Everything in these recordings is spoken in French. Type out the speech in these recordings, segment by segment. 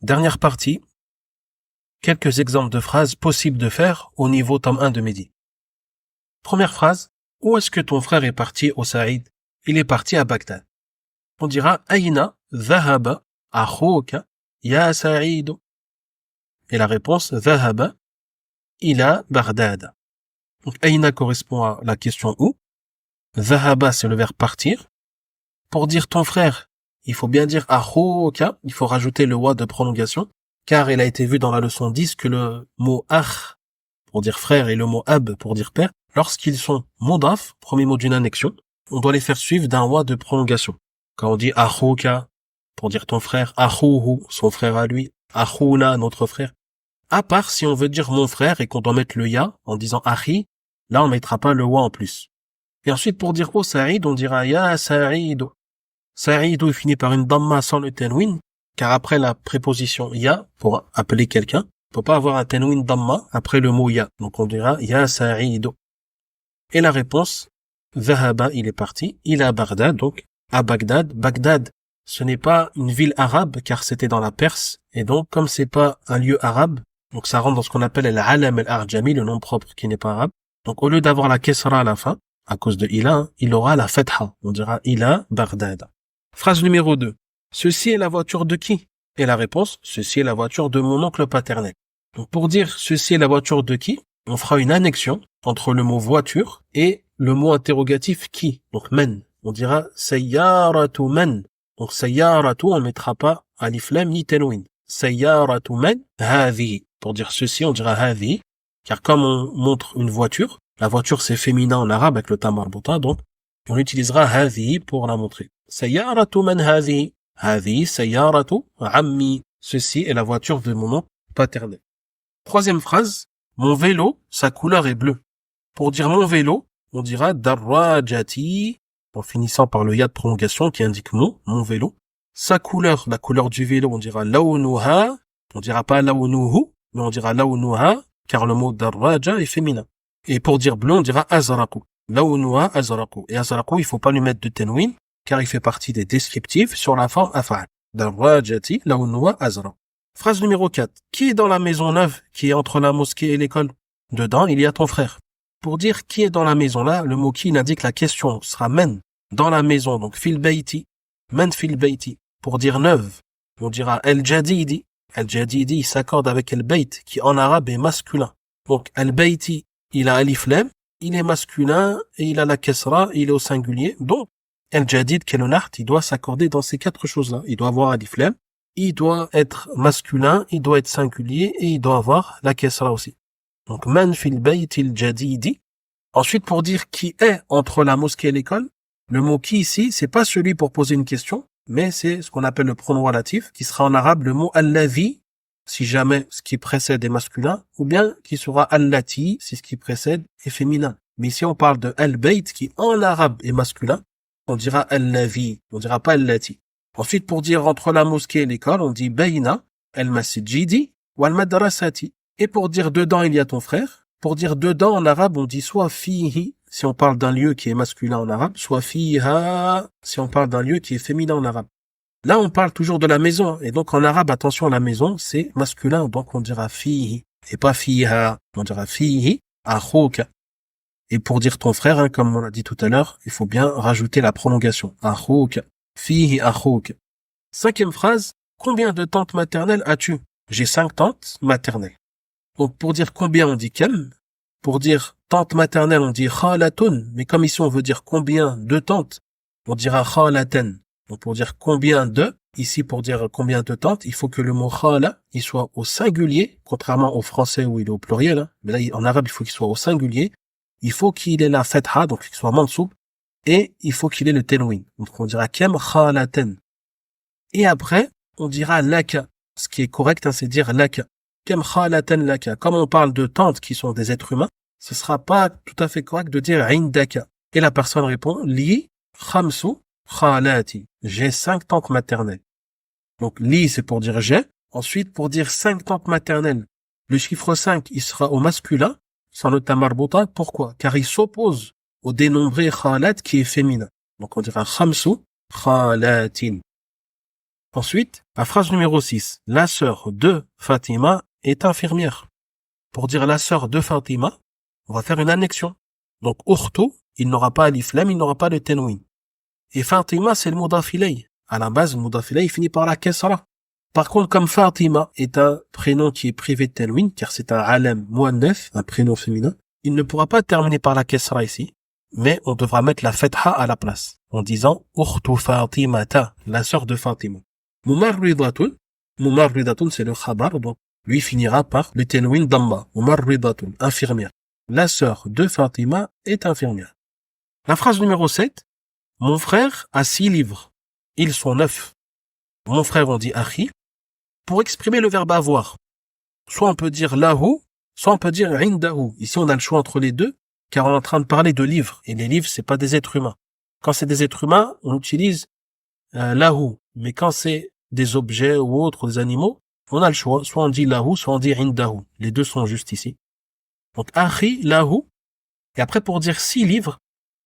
Dernière partie, quelques exemples de phrases possibles de faire au niveau tome 1 de Mehdi. Première phrase, où est-ce que ton frère est parti au Saïd? Il est parti à Bagdad. On dira Aïna dhahaba akhuka ya Saïd. Et la réponse dhahaba ila Bagdad. Donc Aïna correspond à la question où. Dhahaba c'est le verbe partir. Pour dire ton frère, il faut bien dire akhuka, il faut rajouter le wa de prolongation, car il a été vu dans la leçon 10 que le mot akh pour dire frère et le mot ab pour dire père, lorsqu'ils sont modaf, premier mot d'une annexion, on doit les faire suivre d'un wa de prolongation. Quand on dit akhuka pour dire ton frère, akhuhu, son frère à lui, akhuna, notre frère. À part si on veut dire mon frère et qu'on doit mettre le ya en disant akhi, là on mettra pas le wa en plus. Et ensuite pour dire au Saïd, on dira ya Saïd. Saïd il finit par une damma sans le tenwin, car après la préposition ya pour appeler quelqu'un, on peut pas avoir un tenwin damma après le mot ya. Donc on dira ya Saïd. Et la réponse, dhahaba, il est parti, il est à Bagdad, donc à Bagdad. Bagdad, ce n'est pas une ville arabe, car c'était dans la Perse, et donc comme c'est pas un lieu arabe, donc ça rentre dans ce qu'on appelle al-alam al-arjami, le nom propre qui n'est pas arabe. Donc au lieu d'avoir la kesra à la fin, à cause de ila, il aura la fetha. On dira ila Bagdad. Phrase numéro 2. Ceci est la voiture de qui? Et la réponse, ceci est la voiture de mon oncle paternel. Donc pour dire ceci est la voiture de qui, on fera une annexion entre le mot voiture et le mot interrogatif qui, donc men. On dira sayyaratu men. Donc sayyaratu, on ne mettra pas alif lam ni tenwin. Sayyaratu men hadhi. Pour dire ceci, on dira hadhi, car comme on montre une voiture, la voiture c'est féminin en arabe avec le tamarbuta, donc on utilisera hadhi pour la montrer. Sayyaratu man hadhi. Hadhi sayyaratu ammi. Ceci est la voiture de mon oncle paternel. Troisième phrase, mon vélo, sa couleur est bleue. Pour dire mon vélo, on dira darrajati, en finissant par le ya de prolongation qui indique mon vélo. Sa couleur, la couleur du vélo, on dira launuha, on dira pas launuhu, mais on dira launuha, car le mot darraja est féminin. Et pour dire bleu, on dira azraku. Launuha azraku. Et azraku, il faut pas lui mettre de tenwin, car il fait partie des descriptifs sur la forme af'al. Darrajati launuha azra. Phrase numéro 4. Qui est dans la maison neuve qui est entre la mosquée et l'école? Dedans, il y a ton frère. Pour dire qui est dans la maison là, le mot qui indique la question sera men. Dans la maison, donc fil bayti. Men fil bayti. Pour dire neuve, on dira al-jadidi. Al-jadidi, il s'accorde avec al-bayt, qui en arabe est masculin. Donc al-bayti, il a alif lam, il est masculin, et il a la kesra, il est au singulier. Donc, al-jadid, qui est le nart, il doit s'accorder dans ces quatre choses-là. Il doit avoir alif lam, il doit être masculin, il doit être singulier, et il doit avoir la kesra aussi. Donc, man fil bayti al-jadidi. Ensuite, pour dire qui est entre la mosquée et l'école, le mot qui ici, c'est pas celui pour poser une question, mais c'est ce qu'on appelle le pronom relatif, qui sera en arabe le mot allavi, si jamais ce qui précède est masculin, ou bien qui sera allati, si ce qui précède est féminin. Mais ici, on parle de al-bayt, qui en arabe est masculin, on dira allavi, on dira pas allati. Ensuite, pour dire entre la mosquée et l'école, on dit bayna, al-masjidi, ou al-madrasati. Et pour dire dedans, il y a ton frère, pour dire dedans en arabe, on dit soit fihi, si on parle d'un lieu qui est masculin en arabe, soit fiha, si on parle d'un lieu qui est féminin en arabe. Là, on parle toujours de la maison, et donc en arabe, attention, la maison, c'est masculin, donc on dira fihi, et pas fiha, on dira fihi, akhuka. Et pour dire ton frère, comme on l'a dit tout à l'heure, il faut bien rajouter la prolongation, akhuka, fihi akhuka. Cinquième phrase, combien de tantes maternelles as-tu? J'ai 5 tantes maternelles. Donc pour dire combien, on dit kem. Pour dire tante maternelle, on dit khalatun, mais comme ici on veut dire combien de tantes, on dira khalaten. Donc pour dire combien de, ici pour dire combien de tantes, il faut que le mot khala, il soit au singulier, contrairement au français où il est au pluriel, hein. Mais là en arabe il faut qu'il soit au singulier, il faut qu'il ait la fetha, donc qu'il soit mansoub, et il faut qu'il ait le tenwin. Donc on dira kem khalaten. Et après, on dira laka. Ce qui est correct, hein, c'est dire laka. Kem khalaten laka. Comme on parle de tantes qui sont des êtres humains, ce sera pas tout à fait correct de dire indaka. Et la personne répond li khamsu khalati. J'ai 5 tantes maternelles. Donc li c'est pour dire j'ai. Ensuite pour dire 5 tantes maternelles, le chiffre 5 il sera au masculin sans le tamarbuta. Pourquoi? Car il s'oppose au dénombré khalat qui est féminin. Donc on dira khamsu khalatin. Ensuite, la phrase numéro 6. La sœur de Fatima est infirmière. Pour dire la sœur de Fatima, on va faire une annexion. Donc, ukhtu, il n'aura pas alif lam, il n'aura pas le tenwin. Et Fatima, c'est le mudaf ilayh. À la base, le mudaf ilayh finit par la kesra. Par contre, comme Fatima est un prénom qui est privé de tenwin, car c'est un alam muannaf, un prénom féminin, il ne pourra pas terminer par la kesra ici, mais on devra mettre la fetha à la place, en disant ukhtu Fatimata, la sœur de Fatima. Mumarridatun, c'est le khabar, donc lui finira par le tenwin damma. Mumarridatun, infirmière. La sœur de Fatima est infirmière. La phrase numéro 7. Mon frère a 6 livres. Ils sont 9. Mon frère, on dit akhi. Pour exprimer le verbe avoir, soit on peut dire lahu, soit on peut dire indahu. Ici, on a le choix entre les deux, car on est en train de parler de livres. Et les livres, c'est pas des êtres humains. Quand c'est des êtres humains, on utilise lahu. Mais quand c'est des objets ou autres, des animaux, on a le choix. Soit on dit lahu, soit on dit indahu. Les deux sont juste ici. Donc, akhi, lahu. Et après, pour dire 6 livres,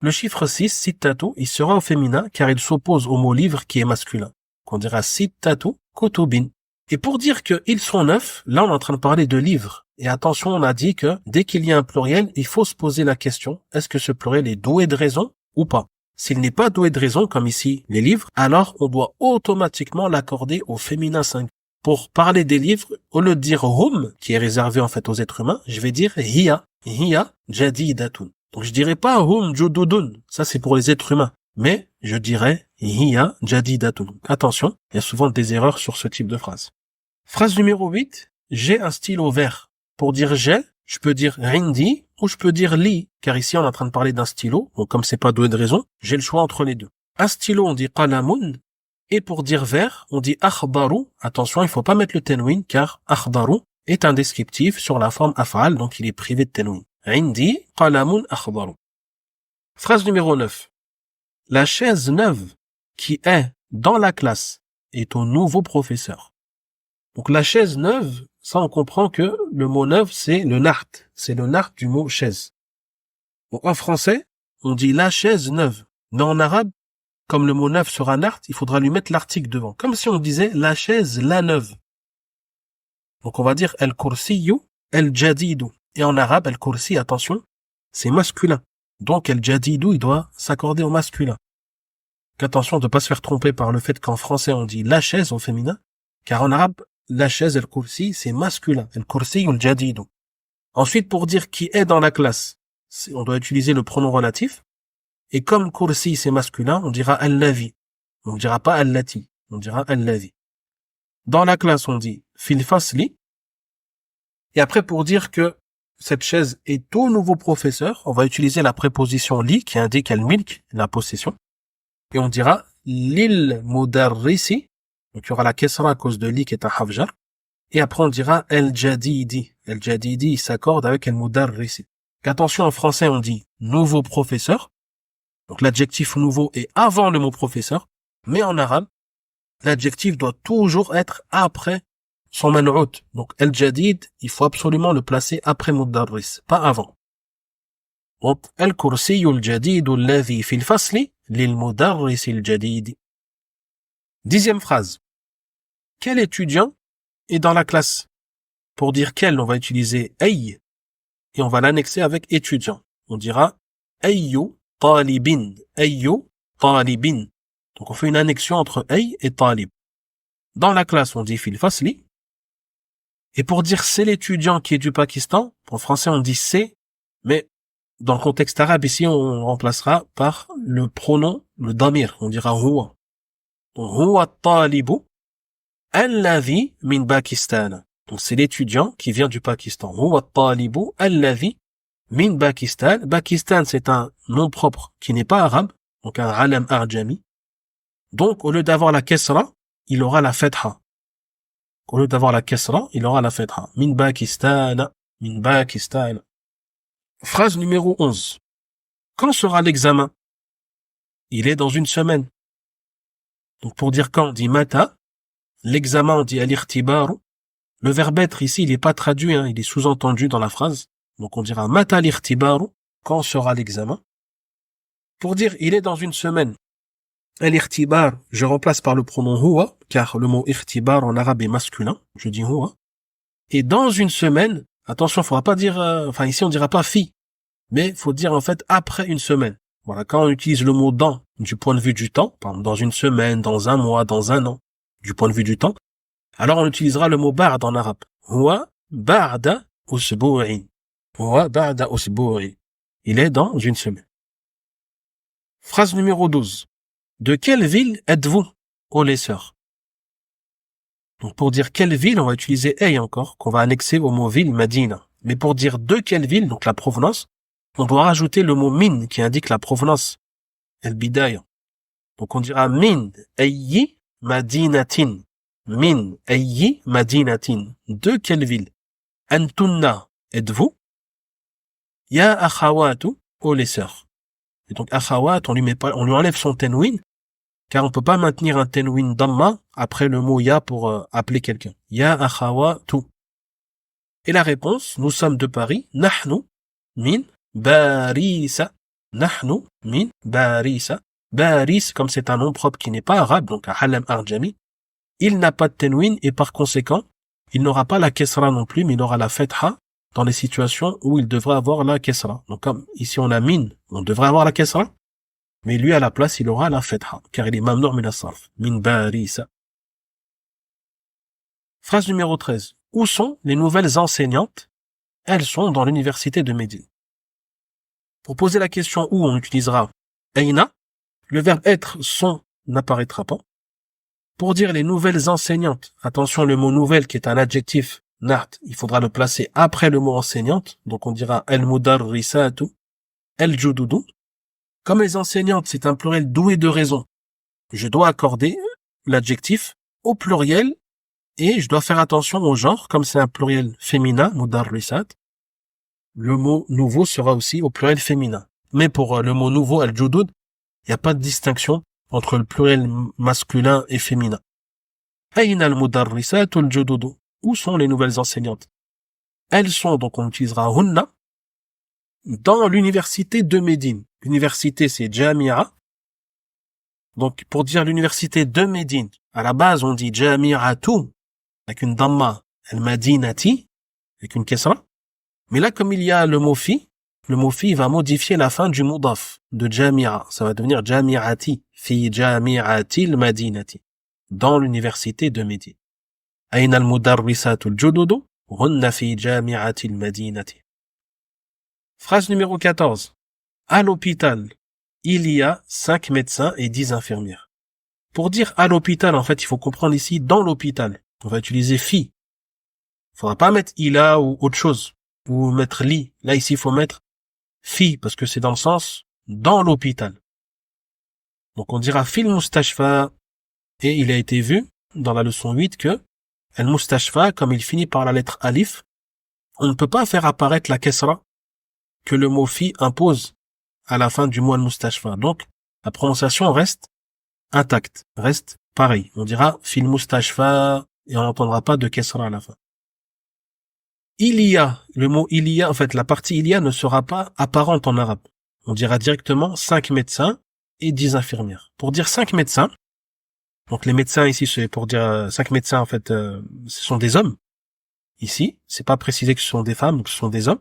le chiffre 6, sittatu, il sera au féminin, car il s'oppose au mot livre qui est masculin. On dira sittatu kutubin. Et pour dire qu'ils sont 9, là, on est en train de parler de livres. Et attention, on a dit que dès qu'il y a un pluriel, il faut se poser la question, est-ce que ce pluriel est doué de raison ou pas? S'il n'est pas doué de raison, comme ici, les livres, alors on doit automatiquement l'accorder au féminin singulier. Pour parler des livres, au lieu de dire hum, qui est réservé en fait aux êtres humains, je vais dire hiya jadidatun. Donc je dirais pas hum jududun, ça c'est pour les êtres humains, mais je dirais hiya jadidatun. Attention, il y a souvent des erreurs sur ce type de phrase. Phrase numéro 8, j'ai un stylo vert. Pour dire j'ai, je peux dire indi ou je peux dire li, car ici on est en train de parler d'un stylo, donc comme c'est pas doué de raison, j'ai le choix entre les deux. Un stylo on dit qalamun, et pour dire vert, on dit akhdaru. Attention, il faut pas mettre le tenwin, car akhdaru est un descriptif sur la forme af'al, donc il est privé de tenwin. Indi qalamun akhdaru. Phrase numéro 9. La chaise neuve qui est dans la classe est au nouveau professeur. Donc la chaise neuve, ça on comprend que le mot neuf c'est le nart. C'est le nart du mot chaise. Donc en français, on dit la chaise neuve. Mais en arabe, comme le mot neuf sera nart, il faudra lui mettre l'article devant. Comme si on disait la chaise la neuve. Donc on va dire el kursiyu el jadidu. Et en arabe, el kursi, attention, c'est masculin. Donc el jadidu, il doit s'accorder au masculin. Qu'attention de ne pas se faire tromper par le fait qu'en français on dit la chaise au féminin, car en arabe, la chaise, el kursi, c'est masculin. El kursi ou el jadidu. Ensuite, pour dire qui est dans la classe, on doit utiliser le pronom relatif. Et comme kursi, c'est masculin, on dira al-lavi. On ne dira pas al-lati. On dira al-lavi. Dans la classe, on dit fil fasli. Et après, pour dire que cette chaise est au nouveau professeur, on va utiliser la préposition li qui indique al-milk, la possession. Et on dira lil mudarrisi. Donc il y aura la kesra à cause de li qui est un hafjar. Et après on dira el-jadidi. El-jadidi, il s'accorde avec el-mudarrisi. Attention, en français on dit nouveau professeur. Donc l'adjectif nouveau est avant le mot professeur. Mais en arabe, l'adjectif doit toujours être après son man'out. Donc el-jadid, il faut absolument le placer après mudarris, pas avant. Donc el-kursiyu al-jadidu alladhi fil fasli lil mudarris al-jadid. 10e phrase. Quel étudiant est dans la classe? Pour dire quel, on va utiliser ay et on va l'annexer avec étudiant. On dira ayyu talibin. Ayyu talibin. Donc on fait une annexion entre ay et talib. Dans la classe, on dit fil fasli. Et pour dire c'est l'étudiant qui est du Pakistan, en français on dit c'est, mais dans le contexte arabe ici, on remplacera par le pronom, le damir. On dira huwa. Huwa talibu alladhi min Pakistan. Donc c'est l'étudiant qui vient du Pakistan. Huwa talibu alladhi min Pakistan. Pakistan, c'est un nom propre qui n'est pas arabe, donc un alam arjami. Donc au lieu d'avoir la kesra, il aura la fetha. Au lieu d'avoir la kesra, il aura la fetha. Min Pakistan, min Pakistan. Phrase numéro 11. Quand sera l'examen? Il est dans une semaine. Donc pour dire quand, on dit mata. L'examen, on dit al-irtibaru. Le verbe être ici, il n'est pas traduit, il est sous-entendu dans la phrase. Donc on dira mata al-irtibaru. Quand sera l'examen? Pour dire il est dans une semaine. Al-ikhtibar, je remplace par le pronom huwa, car le mot ikhtibar en arabe est masculin. Je dis huwa. Et dans une semaine, attention, faudra pas dire, ici on dira pas fi, mais faut dire en fait après une semaine. Voilà, quand on utilise le mot dans du point de vue du temps, par exemple dans une semaine, dans un mois, dans un an, du point de vue du temps, alors on utilisera le mot ba'd en arabe. Huwa ba'da usbu'in. Huwa ba'da usbu'in. Il est dans une semaine. Phrase numéro 12. De quelle ville êtes-vous, ô les sœurs? Donc pour dire quelle ville, on va utiliser ay encore, qu'on va annexer au mot ville, Madina. Mais pour dire de quelle ville, donc la provenance, on doit rajouter le mot min qui indique la provenance, el-bidaya. Donc on dira min ayyi madinatin. Min ayyi madinatin. De quelle ville? Antunna, êtes-vous? Ya akhawatu, ô les sœurs. Et donc akhawat, on lui enlève son tenwin, car on peut pas maintenir un tenwin damma après le mot ya pour appeler quelqu'un. Ya akhawatu. Et la réponse, nous sommes de Paris, nahnu min Barisa. Nahnu min Barisa. Baris, comme c'est un nom propre qui n'est pas arabe, donc un halam arjami, il n'a pas de tenwin et par conséquent, il n'aura pas la kesra non plus, mais il aura la fetha dans les situations où il devrait avoir la kesra. Donc comme ici on a min, on devrait avoir la kesra, mais lui à la place il aura la fetha, car il est mamnour min as-sarf. Min Barisa. Phrase numéro 13. Où sont les nouvelles enseignantes? Elles sont dans l'université de Médine. Pour poser la question où, on utilisera aina. Le verbe être, sont, n'apparaîtra pas. Pour dire les nouvelles enseignantes, attention, le mot nouvelle qui est un adjectif, nart, il faudra le placer après le mot enseignante. Donc on dira el-mudarrisatu, el-jududu. Comme les enseignantes, c'est un pluriel doué de raison, je dois accorder l'adjectif au pluriel et je dois faire attention au genre, comme c'est un pluriel féminin, mudarrisat. Le mot nouveau sera aussi au pluriel féminin. Mais pour le mot nouveau, al-judud, il n'y a pas de distinction entre le pluriel masculin et féminin. Aïna al-mudarrisat al-judud. Où sont les nouvelles enseignantes? Elles sont, donc on utilisera hunna, dans l'université de Médine. L'université, c'est Jamia. Donc pour dire l'université de Médine, à la base on dit Jami'atu, avec une damma, al-madinati, avec une kesra. Mais là, comme il y a le mot fi va modifier la fin du mudaf de Jamia. Ça va devenir Jami'ati, fi Jami'ati al-Madinati, dans l'université de Médine. Aïna al-mudarrisatu al-jududu, hunna fi Jami'ati al-Madinati. Phrase numéro 14. À l'hôpital, il y a 5 médecins et 10 infirmières. Pour dire à l'hôpital, en fait, il faut comprendre ici dans l'hôpital. On va utiliser fi. Il faudra pas mettre ila ou autre chose, ou mettre li. Là, ici, il faut mettre fi, parce que c'est dans le sens dans l'hôpital. Donc, on dira fil mustashfa, et il a été vu dans la leçon 8 que el mustashfa, comme il finit par la lettre alif, on ne peut pas faire apparaître la kesra que le mot fi impose à la fin du mot al mustashfa. Donc, la prononciation reste intacte, reste pareil. On dira fil mustashfa, et on n'entendra pas de kesra à la fin. Il y a, le mot il y a, en fait, la partie il y a ne sera pas apparente en arabe. On dira directement 5 médecins et 10 infirmières. Pour dire 5 médecins, donc les médecins ici, c'est pour dire 5 médecins, en fait, ce sont des hommes. Ici, c'est pas précisé que ce sont des femmes, donc ce sont des hommes.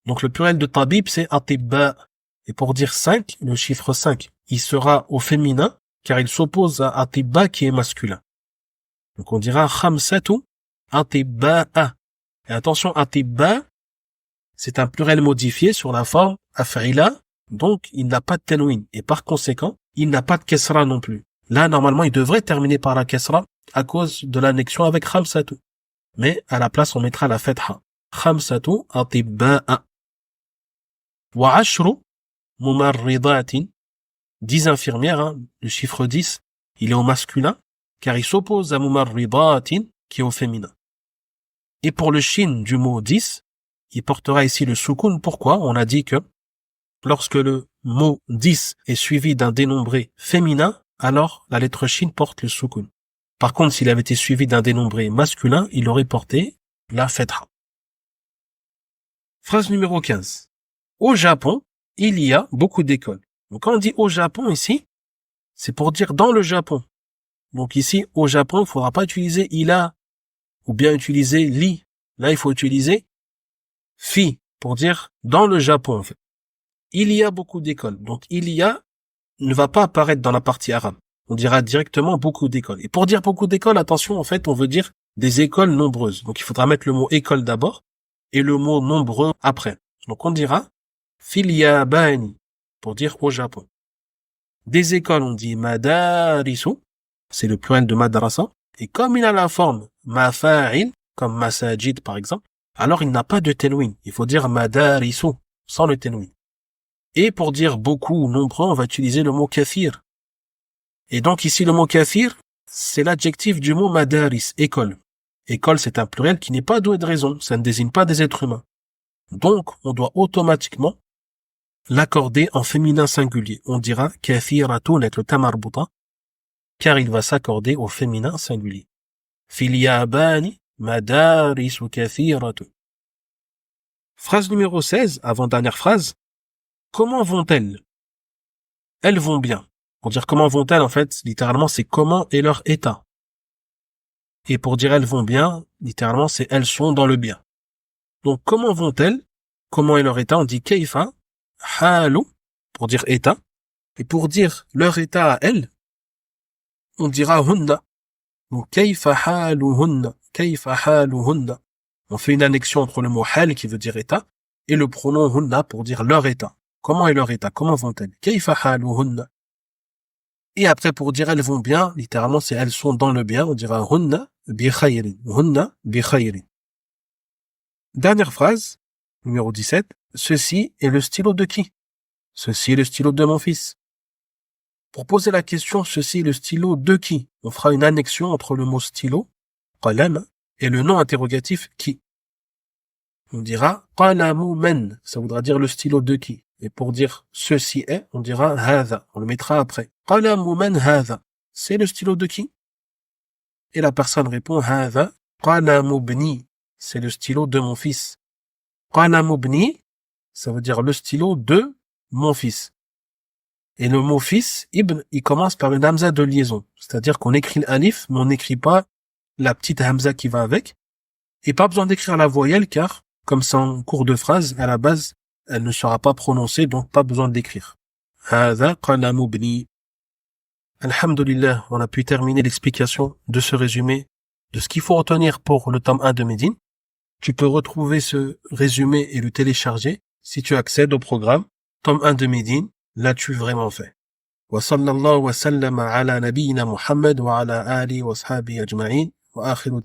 Donc le pluriel de tabib, c'est atibba. Et pour dire 5, le chiffre 5, il sera au féminin, car il s'oppose à atibba qui est masculin. Donc on dira khamsatu atibba'a. Et attention, atibba, c'est un pluriel modifié sur la forme af'ila, donc il n'a pas de tenwin. Et par conséquent, il n'a pas de kesra non plus. Là, normalement, il devrait terminer par la kesra à cause de l'annexion avec khamsatu. Mais à la place, on mettra la fetha. Khamsatu atibba'a. Wa ashru mumarridatin. 10 infirmières, le chiffre 10, il est au masculin, car il s'oppose à mumarridatin, qui est au féminin. Et pour le shin du mot 10, il portera ici le soukoun. Pourquoi? On a dit que lorsque le mot 10 est suivi d'un dénombré féminin, alors la lettre shin porte le soukoun. Par contre, s'il avait été suivi d'un dénombré masculin, il aurait porté la fetha. Phrase numéro 15. Au Japon, il y a beaucoup d'écoles. Donc quand on dit au Japon ici, c'est pour dire dans le Japon. Donc ici, au Japon, il ne faudra pas utiliser il a ou bien utiliser li. Là, il faut utiliser fi pour dire dans le Japon, en fait. Il y a beaucoup d'écoles. Donc il y a ne va pas apparaître dans la partie arabe. On dira directement beaucoup d'écoles. Et pour dire beaucoup d'écoles, attention, en fait, on veut dire des écoles nombreuses. Donc il faudra mettre le mot école d'abord et le mot nombreux après. Donc on dira fil yabani pour dire au Japon. Des écoles, on dit madarisu, c'est le pluriel de madrasa. Et comme il a la forme mafa'il, comme masajid par exemple, alors il n'a pas de tenwin. Il faut dire madarisu, sans le tenwin. Et pour dire beaucoup ou nombreux, on va utiliser le mot kathir. Et donc ici, le mot kathir, c'est l'adjectif du mot madaris, école. École, c'est un pluriel qui n'est pas doué de raison, ça ne désigne pas des êtres humains. Donc, on doit automatiquement l'accorder en féminin singulier. On dira kathiratun avec le tamarbuta, car il va s'accorder au féminin singulier. Fil yabani madarisu kathiratun. Phrase numéro 16, avant-dernière phrase. Comment vont-elles? Elles vont bien. Pour dire comment vont-elles, en fait, littéralement, c'est comment est leur état. Et pour dire elles vont bien, littéralement, c'est elles sont dans le bien. Donc, comment vont-elles? Comment est leur état? On dit keifa, halu, pour dire état. Et pour dire leur état à elles, on dira hunna. Donc, keifa haluhunna, keifa haluhunna. On fait une annexion entre le mot hal, qui veut dire état, et le pronom hunna pour dire leur état. Comment est leur état? Comment vont-elles? Keifa haluhunna. Et après, pour dire elles vont bien, littéralement, c'est elles sont dans le bien, on dira hunna bi khayrin. Hunna bi khayrin. Dernière phrase, numéro 17. Ceci est le stylo de qui? Ceci est le stylo de mon fils. Pour poser la question, ceci est le stylo de qui? On fera une annexion entre le mot stylo, qalam, et le nom interrogatif qui. On dira qalamu men, ça voudra dire le stylo de qui? Et pour dire ceci est, on dira hadha. On le mettra après. Qalamu man hadha. C'est le stylo de qui? Et la personne répond hadha qalamu bni. C'est le stylo de mon fils. Qalamu bni, ça veut dire le stylo de mon fils. Et le mot fils, ibn, il commence par une hamza de liaison. C'est-à-dire qu'on écrit l'alif, mais on n'écrit pas la petite hamza qui va avec. Et pas besoin d'écrire la voyelle car, comme c'est en cours de phrase, à la base, elle ne sera pas prononcée, donc pas besoin d'écrire. Hadha qalamu bni. Alhamdulillah, on a pu terminer l'explication de ce résumé, de ce qu'il faut retenir pour le tome 1 de Médine. Tu peux retrouver ce résumé et le télécharger si tu accèdes au programme tome 1 de Médine. L'as-tu vraiment fait? Wa sallallahu wa sallama ala nabiyyina Muhammad wa ala alihi wa ashabihi ajma'in wa akhiru